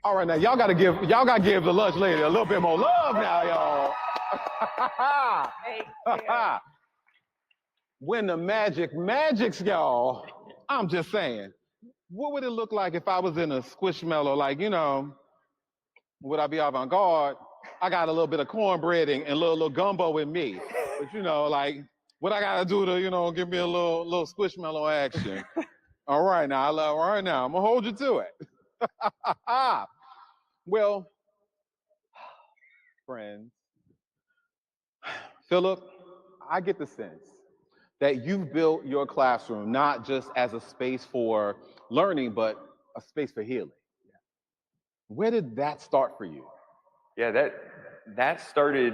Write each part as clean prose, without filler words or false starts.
All right, now y'all gotta give the lunch lady a little bit more love now, y'all. When the magics, y'all, I'm just saying, what would it look like if I was in a squishmallow, like, would I be avant-garde? I got a little bit of cornbread and a little gumbo in me. But like, what I gotta do to, give me a little squishmallow action. All right now, I'm gonna hold you to it. Well, friends, Phillip, I get the sense that you've built your classroom not just as a space for learning, but a space for healing. Where did that start for you? Yeah, that started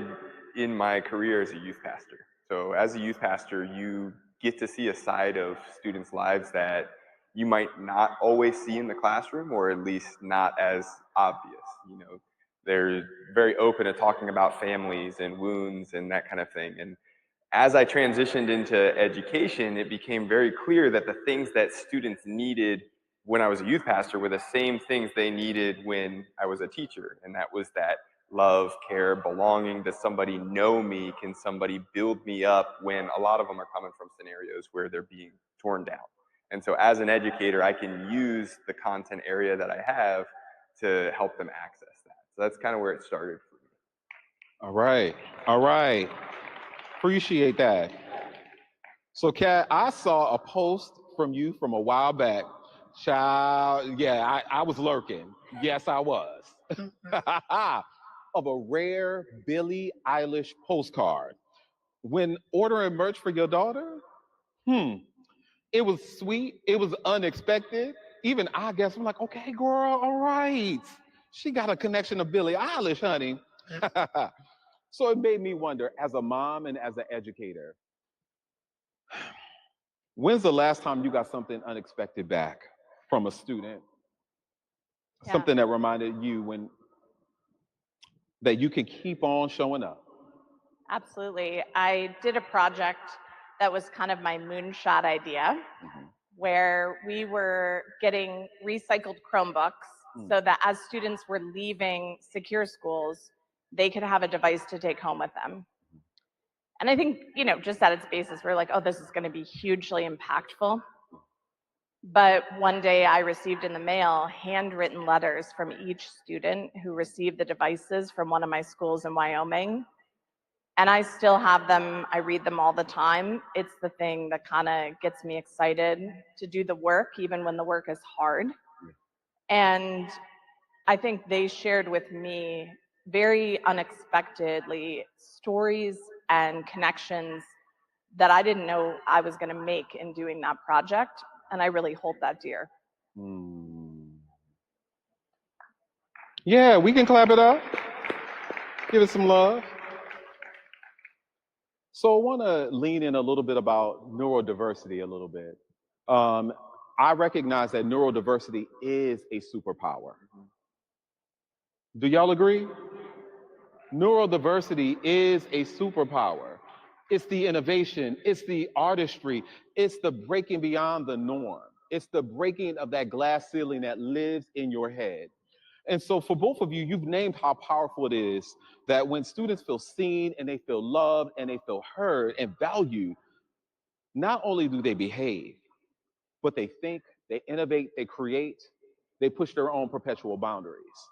in my career as a youth pastor. So as a youth pastor, you get to see a side of students' lives that you might not always see in the classroom, or at least not as obvious. They're very open to talking about families and wounds and that kind of thing. And as I transitioned into education, it became very clear that the things that students needed when I was a youth pastor were the same things they needed when I was a teacher. And that was that love, care, belonging. Does somebody know me? Can somebody build me up when a lot of them are coming from scenarios where they're being torn down? And so as an educator, I can use the content area that I have to help them access that. So that's kind of where it started for me. All right. Appreciate that. So, Kat, I saw a post from you from a while back. Child, yeah, I was lurking. Yes, I was. Of a rare Billie Eilish postcard. When ordering merch for your daughter, it was sweet. It was unexpected. Even I guess I'm like, okay, girl, all right. She got a connection to Billie Eilish, honey. So it made me wonder, as a mom and as an educator, when's the last time you got something unexpected back from a student? Yeah. Something that reminded you that you can keep on showing up. Absolutely. I did a project that was kind of my moonshot idea, where we were getting recycled Chromebooks so that as students were leaving secure schools, they could have a device to take home with them. And I think, just at its basis, we're like, oh, this is going to be hugely impactful. But one day I received in the mail handwritten letters from each student who received the devices from one of my schools in Wyoming. And I still have them. I read them all the time. It's the thing that kind of gets me excited to do the work, even when the work is hard. And I think they shared with me very unexpectedly stories and connections that I didn't know I was going to make in doing that project. And I really hold that dear. Yeah, we can clap it up. Give it some love. So I want to lean in a little bit about neurodiversity a little bit. I recognize that neurodiversity is a superpower. Do y'all agree? Neurodiversity is a superpower. It's the innovation, it's the artistry, it's the breaking beyond the norm. It's the breaking of that glass ceiling that lives in your head. And so for both of you, you've named how powerful it is that when students feel seen and they feel loved and they feel heard and valued, not only do they behave, but they think, they innovate, they create, they push their own perpetual boundaries.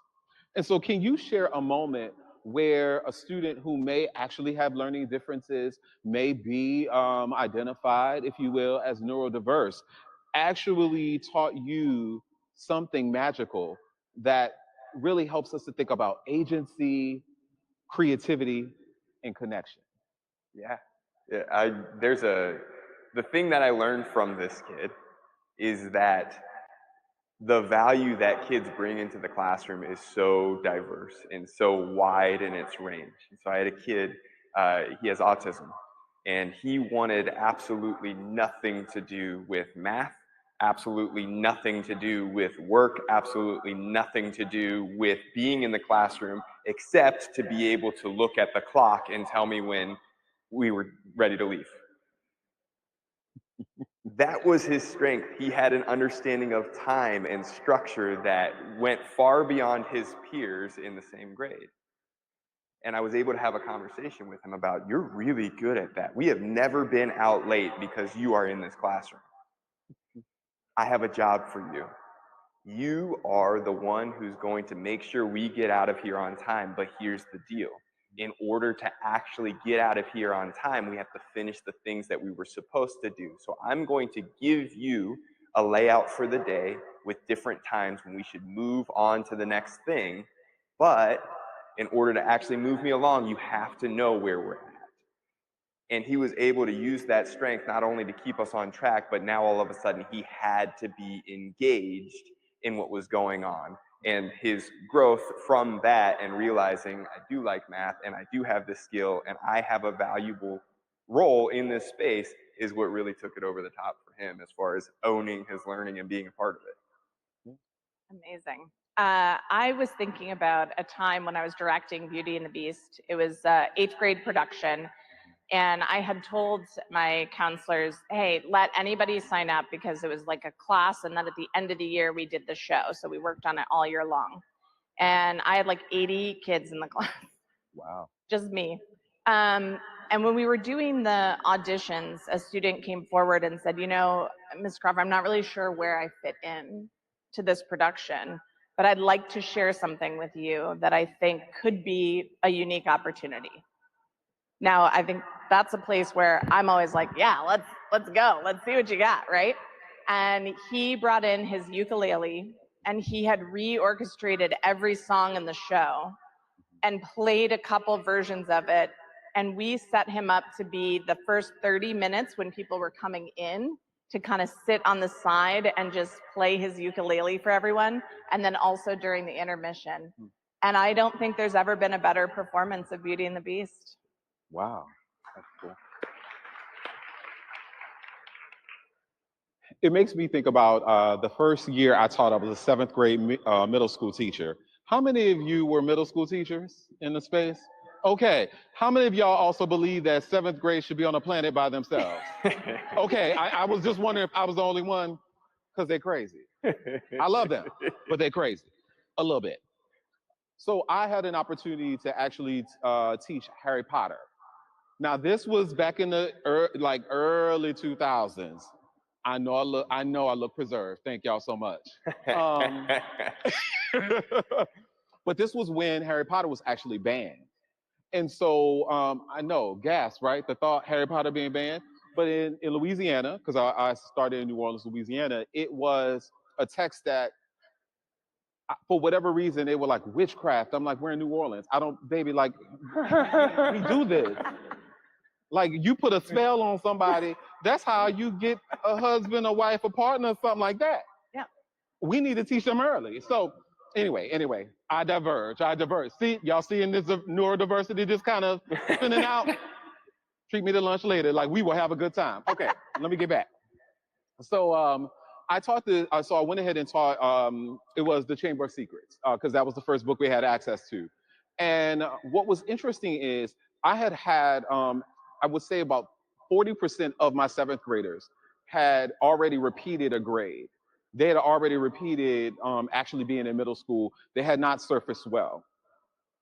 And so can you share a moment where a student who may actually have learning differences, may be identified, if you will, as neurodiverse, actually taught you something magical that really helps us to think about agency, creativity, and connection? Yeah. The thing that I learned from this kid is that the value that kids bring into the classroom is so diverse and so wide in its range. So I had a kid, he has autism, and he wanted absolutely nothing to do with math, absolutely nothing to do with work, absolutely nothing to do with being in the classroom, except to be able to look at the clock and tell me when we were ready to leave. That was his strength. He had an understanding of time and structure that went far beyond his peers in the same grade. And I was able to have a conversation with him about, you're really good at that. We have never been out late because you are in this classroom. I have a job for you. You are the one who's going to make sure we get out of here on time. But here's the deal. In order to actually get out of here on time, we have to finish the things that we were supposed to do. So I'm going to give you a layout for the day with different times when we should move on to the next thing. But in order to actually move me along, you have to know where we're at. And he was able to use that strength not only to keep us on track, but now all of a sudden he had to be engaged in what was going on. And his growth from that and realizing I do like math and I do have this skill and I have a valuable role in this space is what really took it over the top for him as far as owning his learning and being a part of it. Amazing. I was thinking about a time when I was directing Beauty and the Beast. It was 8th grade production. And I had told my counselors, hey, let anybody sign up because it was like a class. And then at the end of the year, we did the show. So we worked on it all year long. And I had like 80 kids in the class. Wow. Just me. And when we were doing the auditions, a student came forward and said, you know, Ms. Crawford, I'm not really sure where I fit in to this production, but I'd like to share something with you that I think could be a unique opportunity. Now, I think that's a place where I'm always like, yeah, let's go. Let's see what you got, right? And he brought in his ukulele and he had reorchestrated every song in the show and played a couple versions of it. And we set him up to be the first 30 minutes when people were coming in to kind of sit on the side and just play his ukulele for everyone. And then also during the intermission. And I don't think there's ever been a better performance of Beauty and the Beast. Wow, that's cool. It makes me think about the first year I taught. I was a 7th grade middle school teacher. How many of you were middle school teachers in the space? Okay. How many of y'all also believe that 7th grade should be on a planet by themselves? Okay. I was just wondering if I was the only one, because they're crazy. I love them, but they're crazy a little bit. So I had an opportunity to actually teach Harry Potter. Now, this was back in the early 2000s. I know I look preserved. Thank y'all so much. But this was when Harry Potter was actually banned. And so I know, gas, right? The thought Harry Potter being banned. But in Louisiana, because I started in New Orleans, Louisiana, it was a text that, for whatever reason, they were like witchcraft. I'm like, we're in New Orleans. Baby, like, we do this. Like, you put a spell on somebody, that's how you get a husband, a wife, a partner, something like that. Yeah. We need to teach them early. So anyway, I diverge. See, y'all seeing this neurodiversity just kind of spinning out? Treat me to lunch later. Like, we will have a good time. Okay, let me get back. So so I went ahead and taught, it was The Chamber of Secrets, because that was the first book we had access to. And what was interesting is I had, I would say about 40% of my 7th graders had already repeated a grade. They had already repeated actually being in middle school. They had not surfaced well.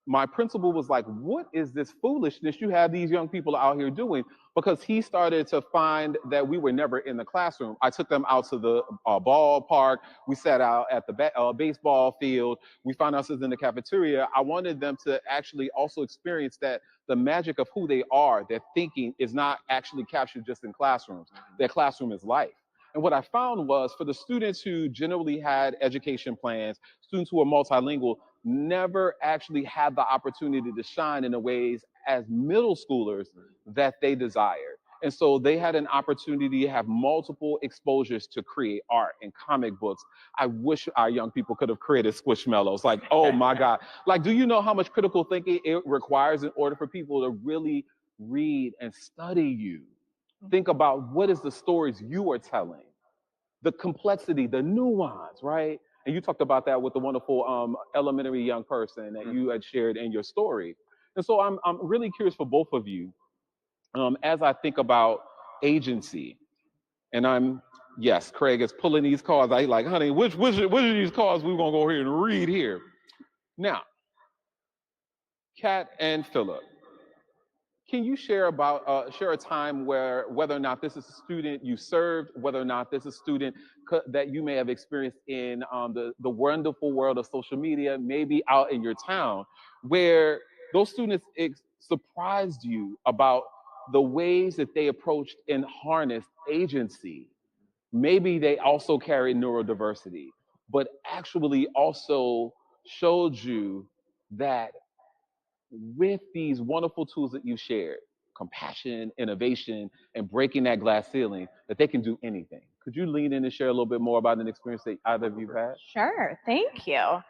My principal was like, what is this foolishness you have these young people out here doing? Because he started to find that we were never in the classroom. I took them out to the ballpark. We sat out at the baseball field. We found ourselves in the cafeteria. I wanted them to actually also experience that the magic of who they are, their thinking is not actually captured just in classrooms. Their classroom is life. And what I found was for the students who generally had education plans, students who were multilingual, never actually had the opportunity to shine in the ways as middle schoolers that they desired. And so they had an opportunity to have multiple exposures to create art and comic books. I wish our young people could have created Squishmallows. Like, oh my God. Like, do you know how much critical thinking it requires in order for people to really read and study you? Think about what is the stories you are telling, the complexity, the nuance, right? And you talked about that with the wonderful elementary young person that you had shared in your story. And so I'm really curious for both of you, as I think about agency And yes, Craig is pulling these cards. I like, honey, which of these cards we're gonna go here and read here? Now, Kat and Phillip, can you share a time where whether or not this is a student you served, whether or not this is a student that you may have experienced in the wonderful world of social media, maybe out in your town, where those students surprised you about the ways that they approached and harnessed agency. Maybe they also carried neurodiversity, but actually also showed you that with these wonderful tools that you shared, compassion, innovation, and breaking that glass ceiling, that they can do anything. Could you lean in and share a little bit more about an experience that either of you had? Sure, thank you.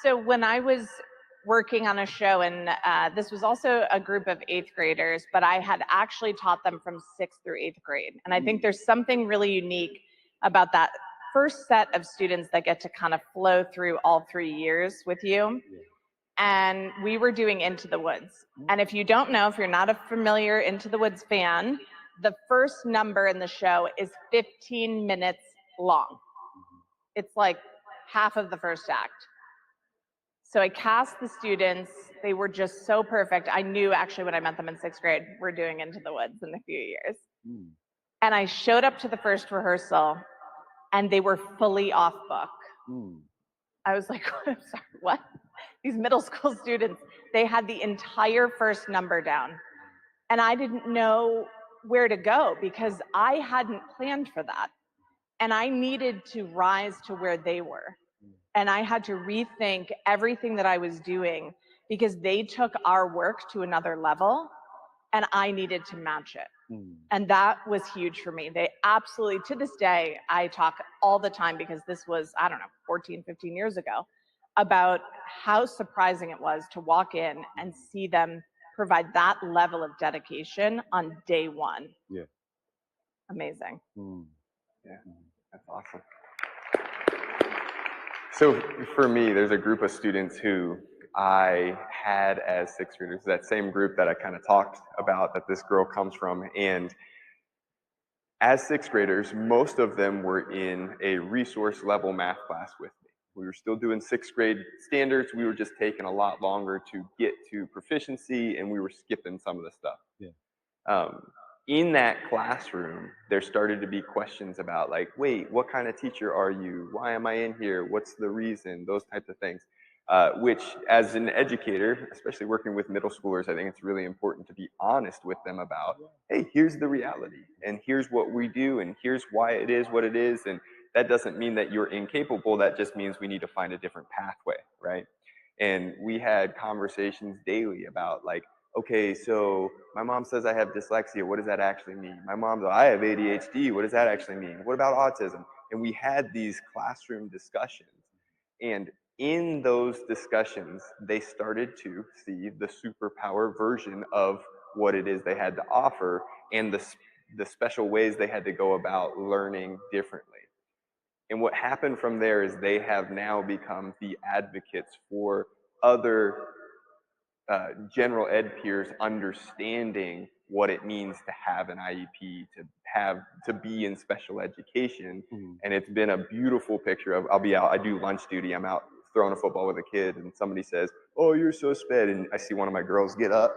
So when I was working on a show, and this was also a group of eighth graders, but I had actually taught them from sixth through eighth grade. And I think there's something really unique about that first set of students that get to kind of flow through all 3 years with you. Yeah. And we were doing Into the Woods. And if you don't know, if you're not a familiar Into the Woods fan, the first number in the show is 15 minutes long. It's like half of the first act. So I cast the students. They were just so perfect. I knew actually when I met them in sixth grade, we're doing Into the Woods in a few years. And I showed up to the first rehearsal and they were fully off book. I was like, I'm sorry, what? These middle school students, they had the entire first number down. And I didn't know where to go because I hadn't planned for that. And I needed to rise to where they were. And I had to rethink everything that I was doing because they took our work to another level and I needed to match it. And that was huge for me. They absolutely, to this day, I talk all the time because this was, 14, 15 years ago, about how surprising it was to walk in and see them provide that level of dedication on day one. Yeah. Amazing. Yeah, that's awesome. So for me, there's a group of students who I had as sixth graders, that same group that I kind of talked about that this girl comes from. And as sixth graders, most of them were in a resource level math class with me. We were still doing sixth grade standards. We were just taking a lot longer to get to proficiency and we were skipping some of the stuff. Yeah. In that classroom, there started to be questions about like, wait, what kind of teacher are you? Why am I in here? What's the reason? Those types of things. Which as an educator, especially working with middle schoolers, I think it's really important to be honest with them about, hey, here's the reality and here's what we do and here's why it is what it is. And that doesn't mean that you're incapable. That just means we need to find a different pathway, right? And we had conversations daily about like, okay, so my mom says I have dyslexia. What does that actually mean? My mom says I have ADHD. What does that actually mean? What about autism? And we had these classroom discussions. And in those discussions, they started to see the superpower version of what it is they had to offer and the special ways they had to go about learning differently. And what happened from there is they have now become the advocates for other general ed peers understanding what it means to have an IEP, to be in special education. And it's been a beautiful picture of, I'll be out, I do lunch duty, I'm out throwing a football with a kid and somebody says, oh, you're so sped. And I see one of my girls get up.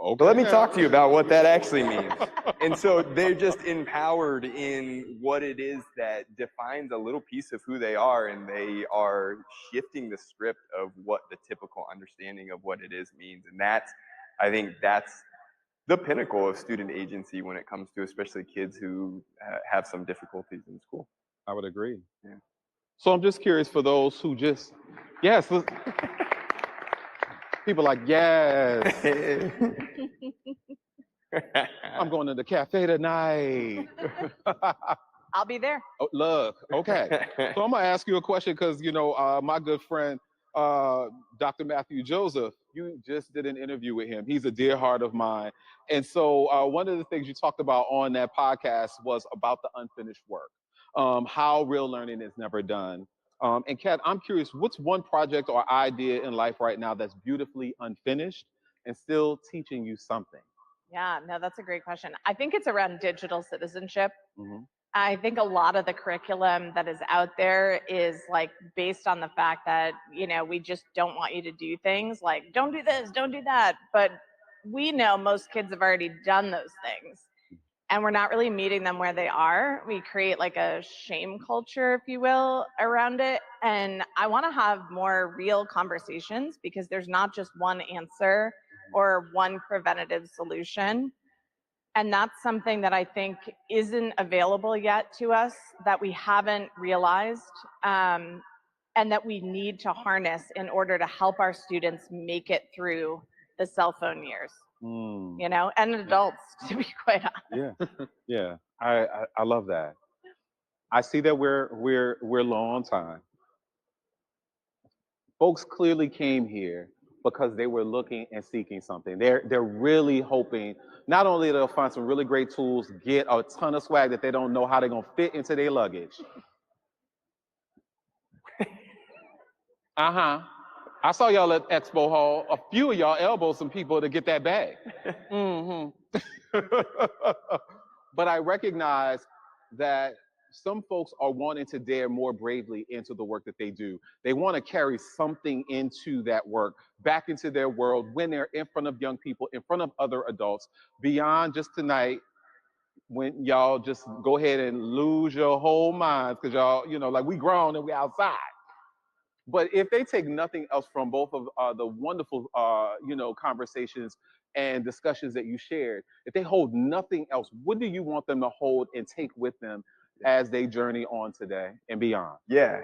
Okay. But let me talk to you about what that actually means. And so they're just empowered in what it is that defines a little piece of who they are, and they are shifting the script of what the typical understanding of what it is means. And I think that's the pinnacle of student agency when it comes to especially kids who have some difficulties in school. I would agree. Yeah. So I'm just curious for those who just, yes, people like, yes. I'm going to the cafe tonight. I'll be there. Oh, look, okay. So I'm going to ask you a question because, my good friend, Dr. Matthew Joseph, you just did an interview with him. He's a dear heart of mine. And so one of the things you talked about on that podcast was about the unfinished work, how real learning is never done. And Kat, I'm curious, what's one project or idea in life right now that's beautifully unfinished and still teaching you something? Yeah, no, that's a great question. I think it's around digital citizenship. Mm-hmm. I think a lot of the curriculum that is out there is like based on the fact that, we just don't want you to do things like don't do this, don't do that. But we know most kids have already done those things and we're not really meeting them where they are. We create like a shame culture, if you will, around it. And I want to have more real conversations because there's not just one answer or one preventative solution. And that's something that I think isn't available yet to us, that we haven't realized, and that we need to harness in order to help our students make it through the cell phone years, Mm. and adults, to be quite honest. Yeah, yeah. I love that. I see that we're low on time. Folks clearly came here because they were looking and seeking something. They're really hoping not only they'll find some really great tools, get a ton of swag that they don't know how they're gonna fit into their luggage. Uh-huh. I saw y'all at Expo Hall. A few of y'all elbowed some people to get that bag. Hmm. But I recognize that some folks are wanting to dare more bravely into the work that they do. They want to carry something into that work, back into their world when they're in front of young people, in front of other adults, beyond just tonight when y'all just go ahead and lose your whole minds because y'all, like we grown and we outside. But if they take nothing else from both of the wonderful, conversations and discussions that you shared, if they hold nothing else, what do you want them to hold and take with them as they journey on today and beyond? Yeah,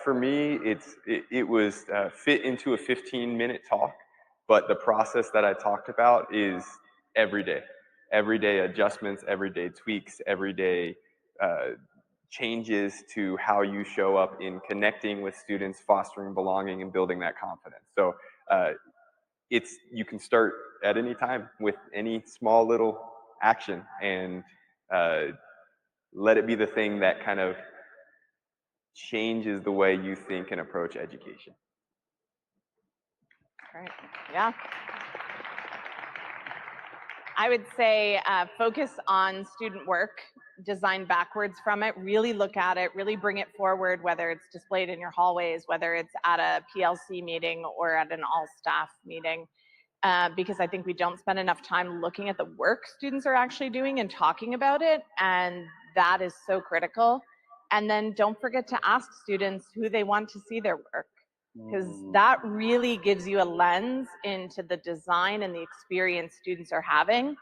for me, it was fit into a 15-minute talk, but the process that I talked about is everyday adjustments, everyday tweaks, everyday changes to how you show up in connecting with students, fostering belonging, and building that confidence. So you can start at any time with any small little action and let it be the thing that kind of changes the way you think and approach education. Right. Yeah. I would say focus on student work, design backwards from it, really look at it, really bring it forward, whether it's displayed in your hallways, whether it's at a PLC meeting or at an all-staff meeting, because I think we don't spend enough time looking at the work students are actually doing and talking about it, and that is so critical. And then don't forget to ask students who they want to see their work, because that really gives you a lens into the design and the experience students are having.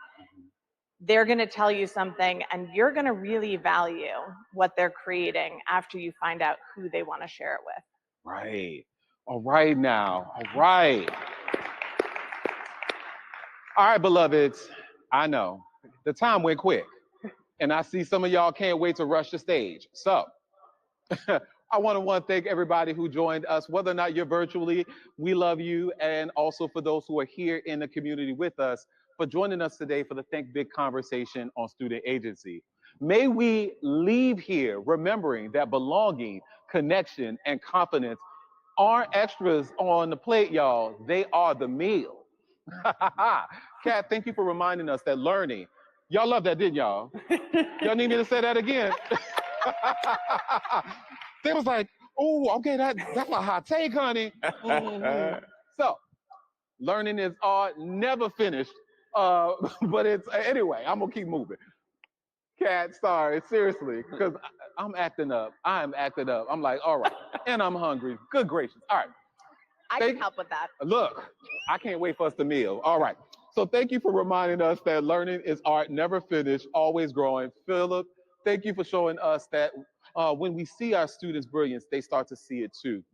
They're going to tell you something and you're going to really value what they're creating after you find out who they want to share it with. Right. All right now. All right. All right, beloveds. I know the time went quick, and I see some of y'all can't wait to rush the stage. So I want to thank everybody who joined us, whether or not you're virtually. We love you. And also for those who are here in the community with us, for joining us today for the Think Big conversation on student agency. May we leave here remembering that belonging, connection, and confidence aren't extras on the plate, y'all. They are the meal. Kat, thank you for reminding us that learning. Y'all love that, didn't y'all? Y'all need me to say that again? They was like, oh, okay, that's a hot take, honey. Mm-hmm. So, learning is art, never finished. But it's, anyway, I'm gonna keep moving. Kat, sorry, seriously, because I'm acting up. I am acting up. I'm like, all right, and I'm hungry. Good gracious. All right. I can help with that. Look, I can't wait for us to meal. All right. So thank you for reminding us that learning is art, never finished, always growing. Phillip, thank you for showing us that when we see our students' brilliance, they start to see it too.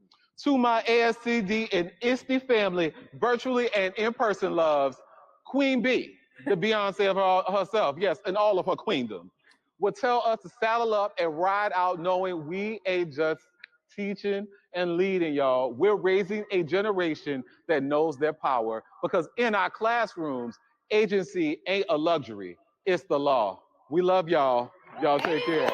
To my ASCD and ISTE family, virtually and in person loves, Queen B, the Beyonce of herself, yes, and all of her queendom, would tell us to saddle up and ride out knowing we ain't just teaching and leading, y'all. We're raising a generation that knows their power because in our classrooms, agency ain't a luxury, it's the law. We love y'all. Y'all take care.